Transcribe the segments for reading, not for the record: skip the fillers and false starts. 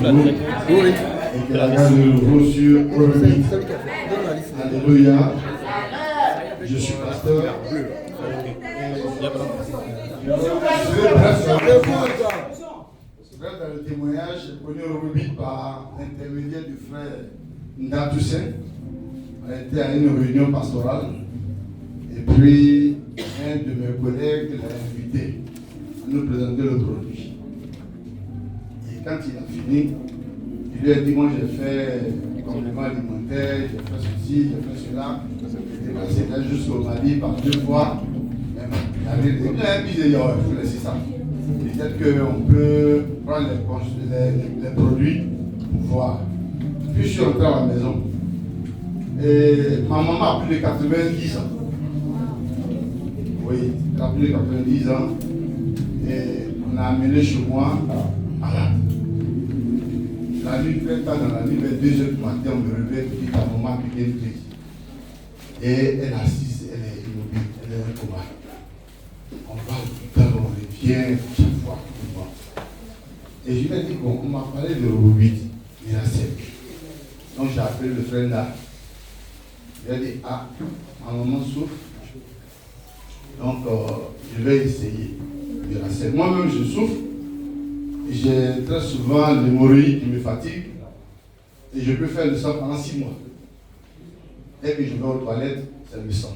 Oui. Et que la grâce de nouveau sur Orobit. Alléluia. Je suis pasteur. Bref, dans le témoignage, j'ai connu Orobit par l'intermédiaire du frère Ndatoussin. On était à une réunion pastorale. Et puis, un de mes collègues l'a invité à nous présenter le produit. Et quand il a fini, il lui a dit, moi j'ai fait complément alimentaire, j'ai fait ceci, j'ai fait cela. J'étais passé là jusqu'au Mali par 2 fois. Il avait dit, il faut laisser ça. Peut-être qu'on peut prendre les produits pour voir. Puis je suis rentré à la maison. Et ma maman a plus de 90 ans. Oui, elle a plus de 90 ans. Et on a amené chez moi malade. La nuit, très tard dans la nuit, vers 2 h du matin, on me réveille et dit ta maman a piqué une crise. Et elle est assise, elle est immobile, elle est en coma. On va au hôpital, on revient chaque fois. Et je lui ai dit, bon, on m'a parlé de Orobit, Miracel. Donc j'ai appelé le frère là. Il a dit, ah, ma maman souffre. Donc je vais essayer. Miracel. Moi-même je souffre. J'ai très souvent l'hémorroïde qui me fatigue. Et je peux faire le sang pendant 6 mois. Dès que je vais aux toilettes, c'est le sang.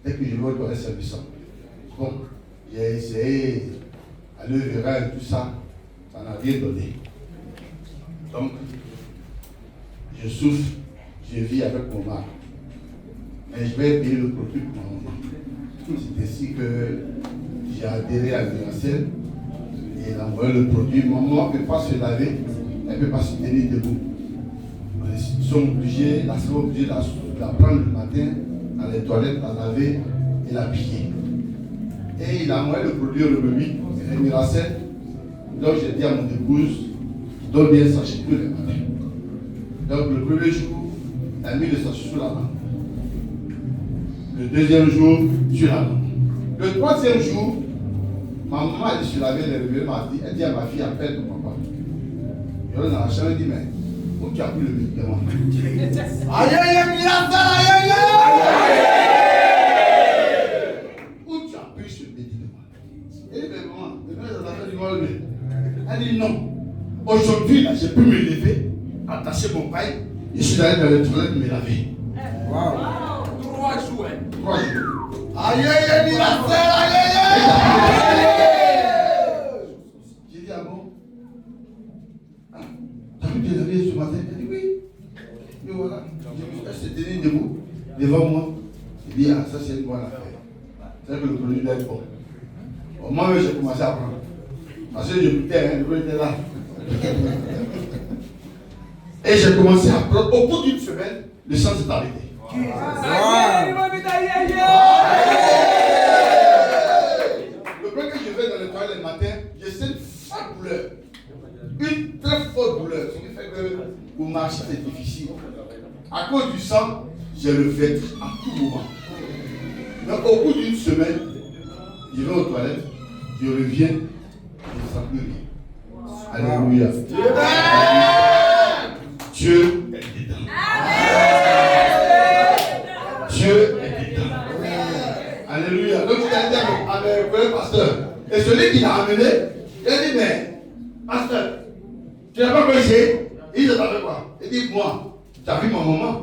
Dès que je vais aux toilettes, c'est le sang. Bon, j'ai essayé à l'œuvre et tout ça. Ça n'a rien donné. Donc, je souffre, je vis avec mon mari. Mais je vais payer le produit pour ma maman. C'est ainsi que j'ai adhéré à Miracel et elle a envoyé le produit. Maman ne peut pas se laver, elle ne peut pas se tenir debout. Ils sont obligés, la semaine obligée de la prendre le matin dans les toilettes, la laver et l'habiller. Et il a envoyé le produit au Orobit, Miracel. Donc j'ai dit à mon épouse, donne bien ça chez tous les matins. Donc le premier jour, elle a mis le sachet sur la main. Le deuxième jour, sur la main. Le troisième jour, ma maman elle se lavait les réveils, elle dit à ma fille, appelle ton papa. Et on a la chambre, elle dit, mais où tu as pris le médicament? Aïe aïe aïe, où tu as pris ce médicament? Elle dit, mais maman, elle dit non. Aujourd'hui, là, j'ai pu me lever, attacher mon paille, et je suis allé dans les toilettes me laver. Wow. 3 jours. 3 jours. Aïe aïe aïe, la sœur, aïe aïe aïe. J'ai dit, ah bon? T'as vu te laver ce matin? Elle dit oui. Mais voilà, elle s'est tenue debout, devant moi. J'ai dit, ah, ça c'est une bonne affaire. C'est que le produit doit être bon. Bon, moi, j'ai commencé à prendre. Parce que je goûtais, le produit était là. Et j'ai commencé à prendre. Au bout d'une semaine, le sang s'est arrêté. Le premier que je vais dans le toilette le matin, j'ai cette forte douleur. Une très forte douleur. Ce qui fait que pour marcher c'est difficile. À cause du sang, j'ai le ventre à tout moment. Donc au bout d'une semaine, je vais aux toilettes, je reviens, je ne sens plus rien. Alléluia. Dieu est dedans. Dieu est dedans. Alléluia. Donc il a dit avec le pasteur. Et celui qui l'a amené, il a dit, mais pasteur, tu n'as pas prêché? Il dit, t'as fait quoi? Il dit, moi, tu as vu ma maman?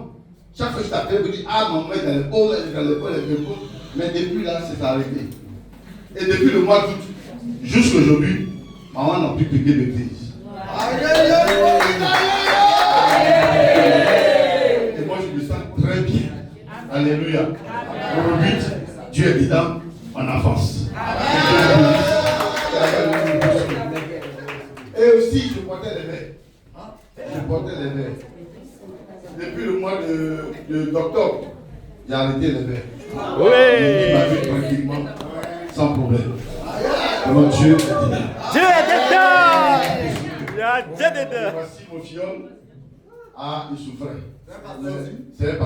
Chaque fois que je t'appelle, je dis, ah, maman est dans les pauvres, elle est dans les pauvres. Mais depuis là, c'est arrêté. Et depuis le mois d'août, jusqu'à aujourd'hui, maman n'a plus piqué de crise. Et moi, je me sens très bien. Alléluia. Orobit, Dieu est dedans en avance. Et aussi, je portais les verres. Je portais les verres. Depuis le mois d'octobre, j'ai arrêté les verres. Oui. Il m'a vu tranquillement, sans problème. Alors Dieu est dedans. Dieu est dedans. Il y a Dieu dedans. Voici mon filleul. Ah, il souffrait. C'est un pasteur.